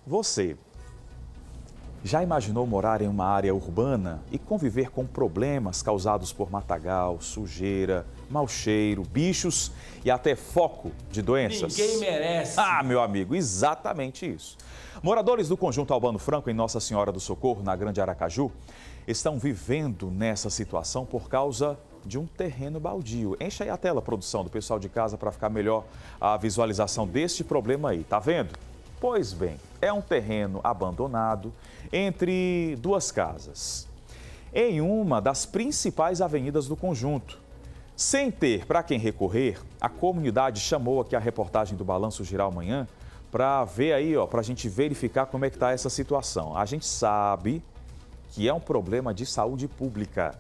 Você já imaginou morar em uma área urbana e conviver com problemas causados por matagal, sujeira, mau cheiro, bichos e até foco de doenças? Ninguém merece. Ah, meu amigo, exatamente isso. Moradores do Conjunto Albano Franco, em Nossa Senhora do Socorro, na Grande Aracaju, estão vivendo nessa situação por causa de um terreno baldio. Enche aí a tela, produção, do pessoal de casa para ficar melhor a visualização deste problema aí. Tá vendo? Pois bem, é um terreno abandonado entre duas casas, em uma das principais avenidas do conjunto. Sem ter para quem recorrer, a comunidade chamou aqui a reportagem do Balanço Geral Amanhã para ver aí, para a gente verificar como é que está essa situação. A gente sabe que é um problema de saúde pública.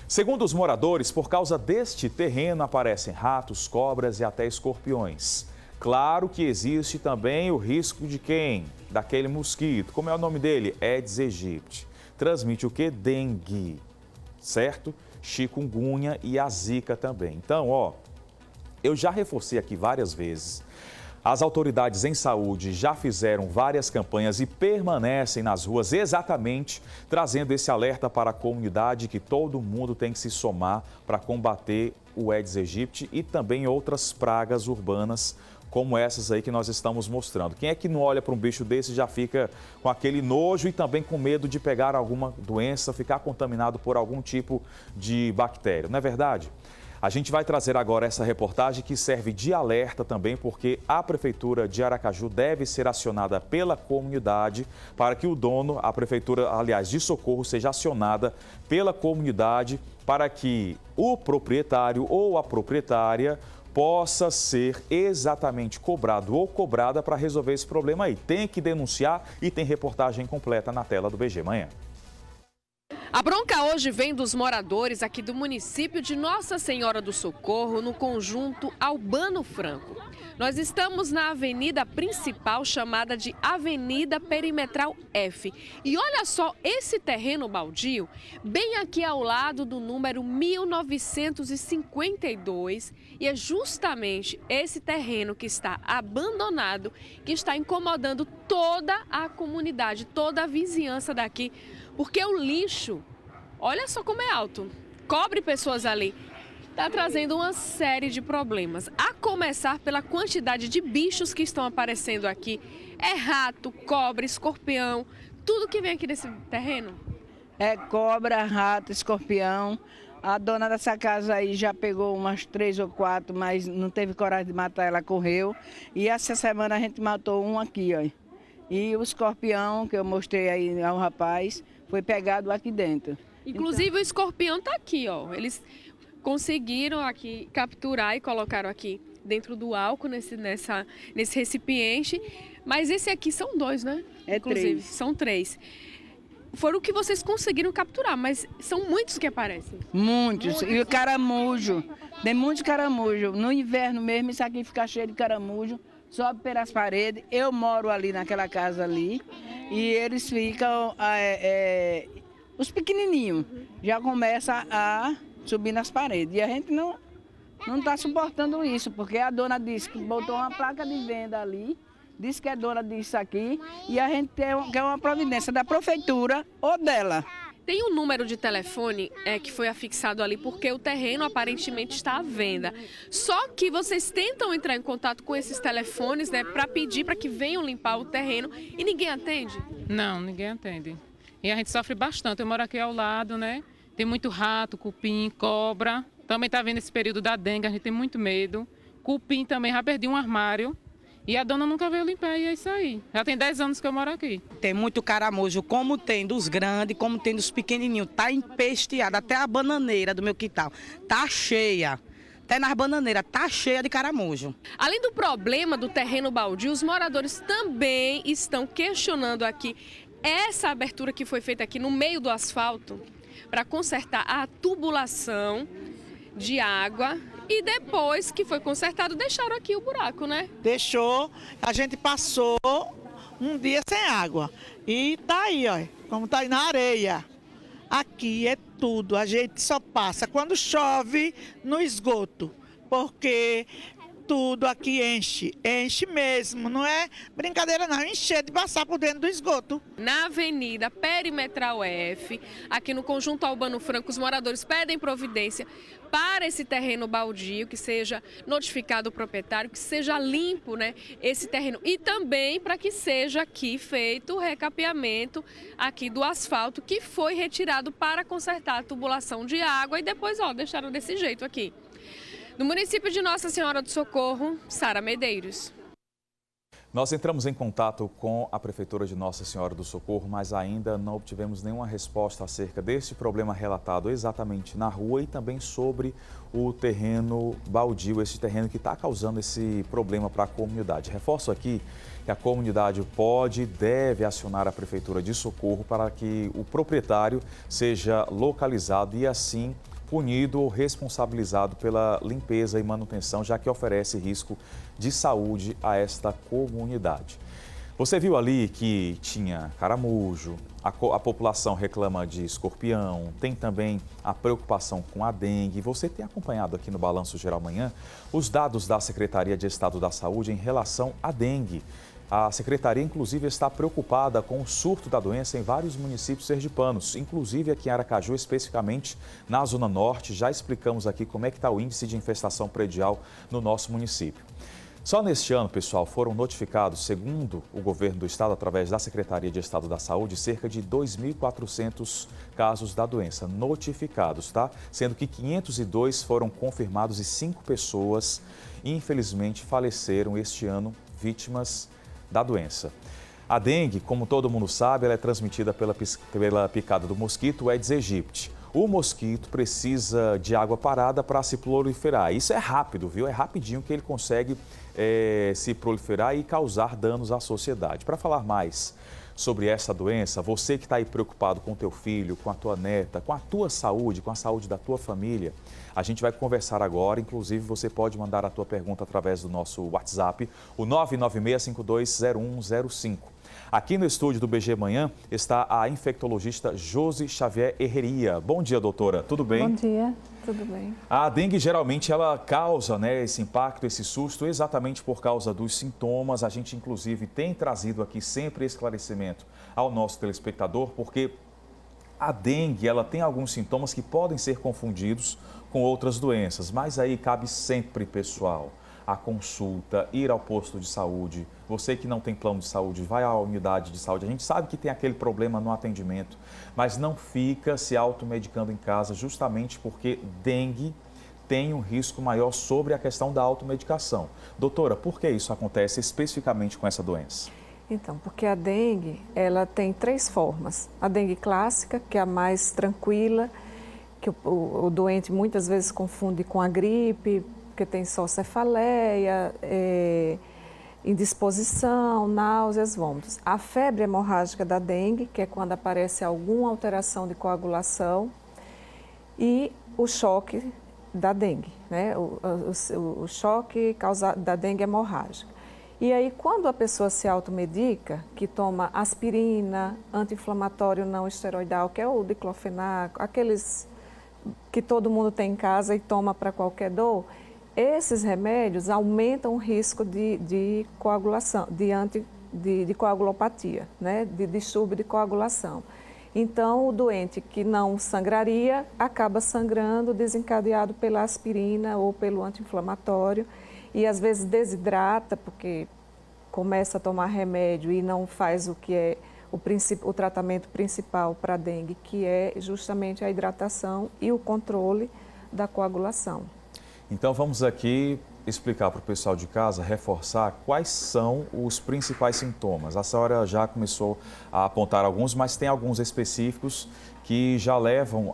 Segundo os moradores, por causa deste terreno aparecem ratos, cobras e até escorpiões. Claro que existe também o risco de quem? Daquele mosquito. Como é o nome dele? Aedes aegypti. Transmite o quê? Dengue, certo? Chikungunya e a zika também. Então, eu já reforcei aqui várias vezes. As autoridades em saúde já fizeram várias campanhas e permanecem nas ruas exatamente trazendo esse alerta para a comunidade que todo mundo tem que se somar para combater o Aedes aegypti e também outras pragas urbanas como essas aí que nós estamos mostrando. Quem é que não olha para um bicho desse e já fica com aquele nojo e também com medo de pegar alguma doença, ficar contaminado por algum tipo de bactéria, não é verdade? A gente vai trazer agora essa reportagem que serve de alerta também, porque a Prefeitura de Aracaju deve ser acionada pela comunidade para que o dono, a Prefeitura, aliás, de Socorro, seja acionada pela comunidade para que o proprietário ou a proprietária possa ser exatamente cobrado ou cobrada para resolver esse problema aí. Tem que denunciar e tem reportagem completa na tela do BG Manhã. A bronca hoje vem dos moradores aqui do município de Nossa Senhora do Socorro, no Conjunto Albano Franco. Nós estamos na avenida principal chamada de Avenida Perimetral F. E olha só esse terreno baldio, bem aqui ao lado do número 1952. E é justamente esse terreno que está abandonado, que está incomodando toda a comunidade, toda a vizinhança daqui. Porque o lixo, olha só como é alto, cobre pessoas ali, está trazendo uma série de problemas. A começar pela quantidade de bichos que estão aparecendo aqui. É rato, cobra, escorpião, tudo que vem aqui nesse terreno. É cobra, rato, escorpião. A dona dessa casa aí já pegou umas 3 ou 4, mas não teve coragem de matar, ela correu. E essa semana a gente matou um aqui, ó. E o escorpião, que eu mostrei aí ao rapaz, foi pegado aqui dentro. Inclusive então, o escorpião está aqui, ó. Eles conseguiram aqui capturar e colocaram aqui dentro do álcool, nesse recipiente. Mas esse aqui são 2, né? Inclusive, 3. São 3. Foram o que vocês conseguiram capturar, mas são muitos que aparecem. Muitos. E o caramujo. Tem muitos caramujos. No inverno mesmo, isso aqui fica cheio de caramujo. Sobe pelas paredes. Eu moro ali naquela casa ali. E eles ficam, os pequenininhos, já começam a subir nas paredes. E a gente não está suportando isso, porque a dona disse que botou uma placa de venda ali, disse que é dona disso aqui, e a gente quer uma providência da prefeitura ou dela. Tem um número de telefone que foi afixado ali porque o terreno aparentemente está à venda. Só que vocês tentam entrar em contato com esses telefones, né, para pedir para que venham limpar o terreno e ninguém atende? Não, ninguém atende. E a gente sofre bastante. Eu moro aqui ao lado, né? Tem muito rato, cupim, cobra. Também está vendo esse período da dengue, a gente tem muito medo. Cupim também, já perdi um armário. E a dona nunca veio limpar, e é isso aí. Já tem 10 anos que eu moro aqui. Tem muito caramujo, como tem dos grandes, como tem dos pequenininhos. Tá empesteado, até a bananeira do meu quintal. Tá cheia. Até nas bananeiras, tá cheia de caramujo. Além do problema do terreno baldio, os moradores também estão questionando aqui essa abertura que foi feita aqui no meio do asfalto para consertar a tubulação de água. E depois que foi consertado, deixaram aqui o buraco, né? Deixou, a gente passou um dia sem água. E tá aí, ó, como tá aí na areia. Aqui é tudo, a gente só passa quando chove no esgoto. Porque tudo aqui enche mesmo, não é brincadeira não, encher de passar por dentro do esgoto. Na Avenida Perimetral F, aqui no Conjunto Albano Franco, os moradores pedem providência para esse terreno baldio, que seja notificado o proprietário, que seja limpo, né, esse terreno. E também para que seja aqui feito o recapeamento aqui do asfalto que foi retirado para consertar a tubulação de água e depois, ó, deixaram desse jeito aqui. No município de Nossa Senhora do Socorro, Sara Medeiros. Nós entramos em contato com a Prefeitura de Nossa Senhora do Socorro, mas ainda não obtivemos nenhuma resposta acerca deste problema relatado exatamente na rua e também sobre o terreno baldio, esse terreno que está causando esse problema para a comunidade. Reforço aqui que a comunidade pode e deve acionar a Prefeitura de Socorro para que o proprietário seja localizado e assim punido ou responsabilizado pela limpeza e manutenção, já que oferece risco de saúde a esta comunidade. Você viu ali que tinha caramujo, a população reclama de escorpião, tem também a preocupação com a dengue. Você tem acompanhado aqui no Balanço Geral Manhã os dados da Secretaria de Estado da Saúde em relação à dengue. A Secretaria, inclusive, está preocupada com o surto da doença em vários municípios sergipanos, inclusive aqui em Aracaju, especificamente na Zona Norte. Já explicamos aqui como é que está o índice de infestação predial no nosso município. Só neste ano, pessoal, foram notificados, segundo o governo do estado, através da Secretaria de Estado da Saúde, cerca de 2.400 casos da doença notificados, tá? Sendo que 502 foram confirmados e 5 pessoas, infelizmente, faleceram este ano, vítimas da doença. A dengue, como todo mundo sabe, ela é transmitida pela picada do mosquito Aedes aegypti. O mosquito precisa de água parada para se proliferar. Isso é rápido, viu? É rapidinho que ele consegue se proliferar e causar danos à sociedade. Para falar mais sobre essa doença, você que está aí preocupado com o teu filho, com a tua neta, com a tua saúde, com a saúde da tua família, a gente vai conversar agora. Inclusive, você pode mandar a tua pergunta através do nosso WhatsApp, o 996520105. Aqui no estúdio do BG Manhã está a infectologista Josi Xavier Herreria. Bom dia, doutora. Tudo bem? Bom dia, tudo bem. A dengue geralmente ela causa, né, esse impacto, esse susto, exatamente por causa dos sintomas. A gente, inclusive, tem trazido aqui sempre esclarecimento ao nosso telespectador, porque a dengue ela tem alguns sintomas que podem ser confundidos com outras doenças, mas aí cabe sempre, pessoal, a consulta, ir ao posto de saúde. Você que não tem plano de saúde, vai à unidade de saúde. A gente sabe que tem aquele problema no atendimento, mas não fica se automedicando em casa, justamente porque dengue tem um risco maior sobre a questão da automedicação. Doutora, por que isso acontece especificamente com essa doença? Então, porque a dengue, ela tem 3 formas. A dengue clássica, que é a mais tranquila, que o doente muitas vezes confunde com a gripe, porque tem só cefaleia, indisposição, náuseas, vômitos. A febre hemorrágica da dengue, que é quando aparece alguma alteração de coagulação, e o choque da dengue, né? O choque da dengue hemorrágica. E aí, quando a pessoa se automedica, que toma aspirina, anti-inflamatório não esteroidal, que é o diclofenaco, aqueles que todo mundo tem em casa e toma para qualquer dor, esses remédios aumentam o risco de coagulação, de coagulopatia, né? De distúrbio de coagulação. Então, o doente que não sangraria acaba sangrando desencadeado pela aspirina ou pelo anti-inflamatório e às vezes desidrata porque começa a tomar remédio e não faz o que é o tratamento principal para a dengue, que é justamente a hidratação e o controle da coagulação. Então vamos aqui explicar para o pessoal de casa, reforçar quais são os principais sintomas. A senhora já começou a apontar alguns, mas tem alguns específicos que já levam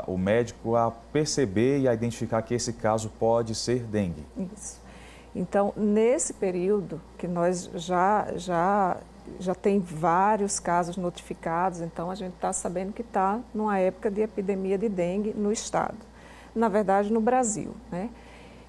o médico a perceber e a identificar que esse caso pode ser dengue. Isso. Então, nesse período que nós já tem vários casos notificados, então a gente está sabendo que está numa época de epidemia de dengue no estado. Na verdade, no Brasil, né?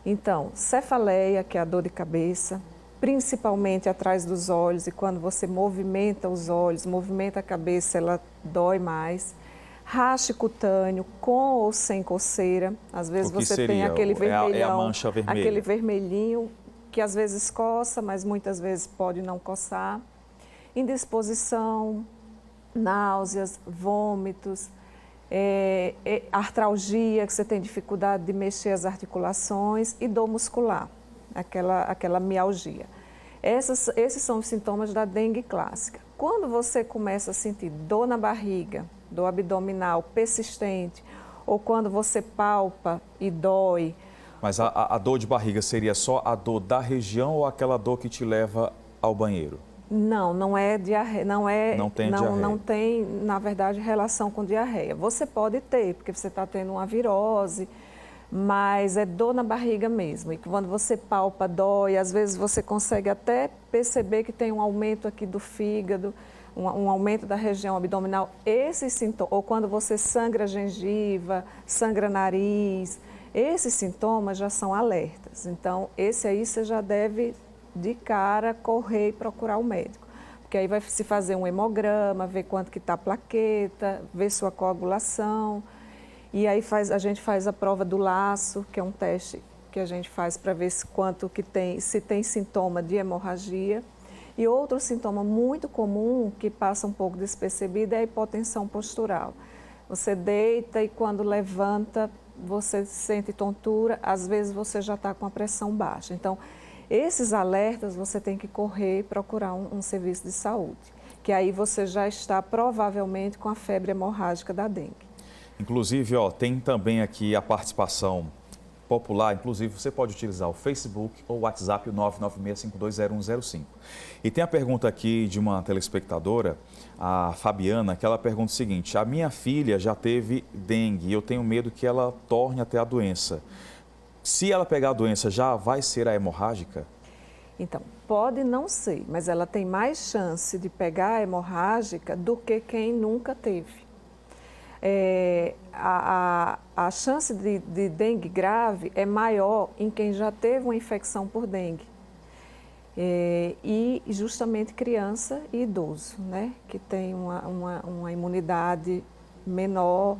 Então, cefaleia, que é a dor de cabeça, principalmente atrás dos olhos, e quando você movimenta os olhos, movimenta a cabeça, ela dói mais. Rache cutâneo, com ou sem coceira. Às vezes O que você seria? tem aquele vermelhão, É a mancha vermelha. aquele vermelhinho que às vezes coça, mas muitas vezes pode não coçar. Indisposição, náuseas, vômitos, artralgia, que você tem dificuldade de mexer as articulações, e dor muscular, aquela mialgia. Esses são os sintomas da dengue clássica. Quando você começa a sentir dor na barriga, dor abdominal persistente, ou quando você palpa e dói. Mas a dor de barriga seria só a dor da região ou aquela dor que te leva ao banheiro? Não, não é diarreia, Não tem diarreia. Não tem, na verdade, relação com diarreia. Você pode ter, porque você está tendo uma virose, mas é dor na barriga mesmo. E quando você palpa, dói, às vezes você consegue até perceber que tem um aumento aqui do fígado, um aumento da região abdominal. Esses sintomas, ou quando você sangra a gengiva, sangra nariz, esses sintomas já são alertas. Então, esse aí você já deve, de cara, correr e procurar o médico. Porque aí vai se fazer um hemograma, ver quanto que está a plaqueta, ver sua coagulação. E aí a gente faz a prova do laço, que é um teste que a gente faz para ver se tem sintoma de hemorragia. E outro sintoma muito comum, que passa um pouco despercebido, é a hipotensão postural. Você deita e quando levanta, você sente tontura, às vezes você já está com a pressão baixa. Então, esses alertas você tem que correr e procurar um serviço de saúde, que aí você já está provavelmente com a febre hemorrágica da dengue. Inclusive, tem também aqui a participação popular, inclusive você pode utilizar o Facebook ou o WhatsApp, o 996520105. E tem a pergunta aqui de uma telespectadora, a Fabiana, que ela pergunta o seguinte: a minha filha já teve dengue e eu tenho medo que ela torne a ter a doença. Se ela pegar a doença, já vai ser a hemorrágica? Então, pode não ser, mas ela tem mais chance de pegar a hemorrágica do que quem nunca teve. A chance de dengue grave é maior em quem já teve uma infecção por dengue. E justamente criança e idoso, né? Que tem uma imunidade menor,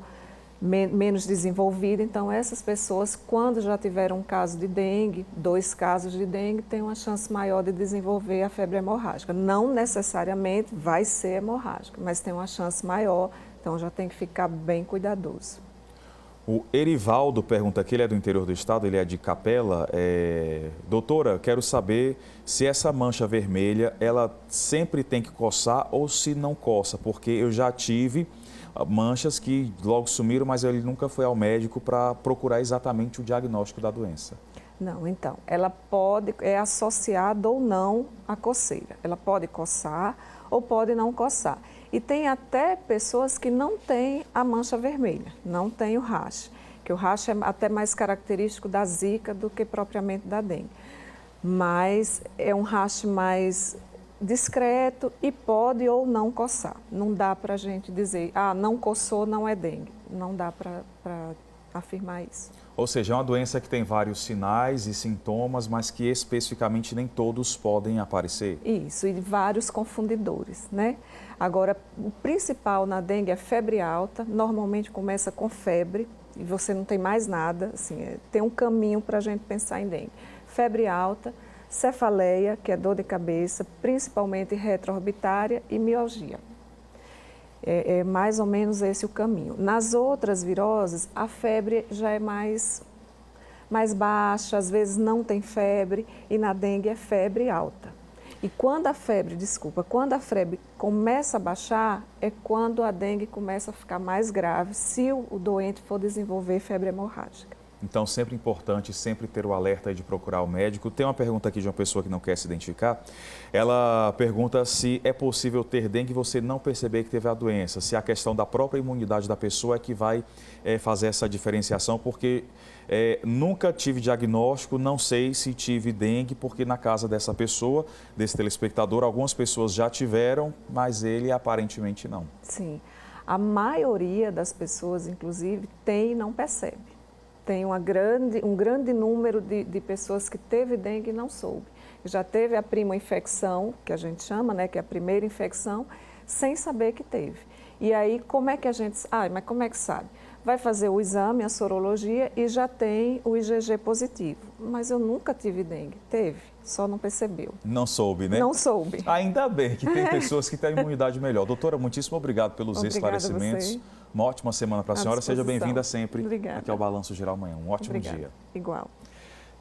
menos desenvolvida. Então, essas pessoas, quando já tiveram um caso de dengue, 2 casos de dengue, têm uma chance maior de desenvolver a febre hemorrágica. Não necessariamente vai ser hemorrágica, mas tem uma chance maior. Então, já tem que ficar bem cuidadoso. O Erivaldo pergunta aqui, ele é do interior do estado, ele é de Capela. Doutora, quero saber se essa mancha vermelha, ela sempre tem que coçar ou se não coça, porque eu já tive manchas que logo sumiram, mas ele nunca foi ao médico para procurar exatamente o diagnóstico da doença. Não, então, ela é associada ou não à coceira. Ela pode coçar ou pode não coçar. E tem até pessoas que não têm a mancha vermelha, não tem o rache, que o rache é até mais característico da zika do que propriamente da dengue. Mas é um rache mais discreto e pode ou não coçar. Não dá para a gente dizer, não coçou, não é dengue. Não dá para afirmar isso. Ou seja, é uma doença que tem vários sinais e sintomas, mas que especificamente nem todos podem aparecer? Isso, e vários confundidores, né? Agora, o principal na dengue é febre alta, normalmente começa com febre e você não tem mais nada, assim, tem um caminho para a gente pensar em dengue. Febre alta, cefaleia, que é dor de cabeça, principalmente retroorbitária, e mialgia. É mais ou menos esse o caminho. Nas outras viroses, a febre já é mais baixa, às vezes não tem febre, e na dengue é febre alta. E quando a febre começa a baixar, é quando a dengue começa a ficar mais grave, se o doente for desenvolver febre hemorrágica. Então, sempre importante, sempre ter o alerta de procurar o médico. Tem uma pergunta aqui de uma pessoa que não quer se identificar. Ela pergunta se é possível ter dengue e você não perceber que teve a doença. Se a questão da própria imunidade da pessoa é que vai fazer essa diferenciação, porque nunca tive diagnóstico, não sei se tive dengue, porque na casa dessa pessoa, desse telespectador, algumas pessoas já tiveram, mas ele aparentemente não. Sim, a maioria das pessoas, inclusive, tem e não percebe. Tem um grande número de pessoas que teve dengue e não soube. Já teve a prima infecção, que a gente chama, né, que é a primeira infecção, sem saber que teve. E aí, como é que a gente... mas como é que sabe? Vai fazer o exame, a sorologia e já tem o IgG positivo. Mas eu nunca tive dengue. Teve, só não percebeu. Não soube, né? Não soube. Ainda bem que tem pessoas que têm imunidade melhor. Doutora, muitíssimo obrigado pelos esclarecimentos. Uma ótima semana para a senhora. Seja bem-vinda sempre Obrigada. aqui ao Balanço Geral amanhã. Um ótimo Obrigada. dia. Igual.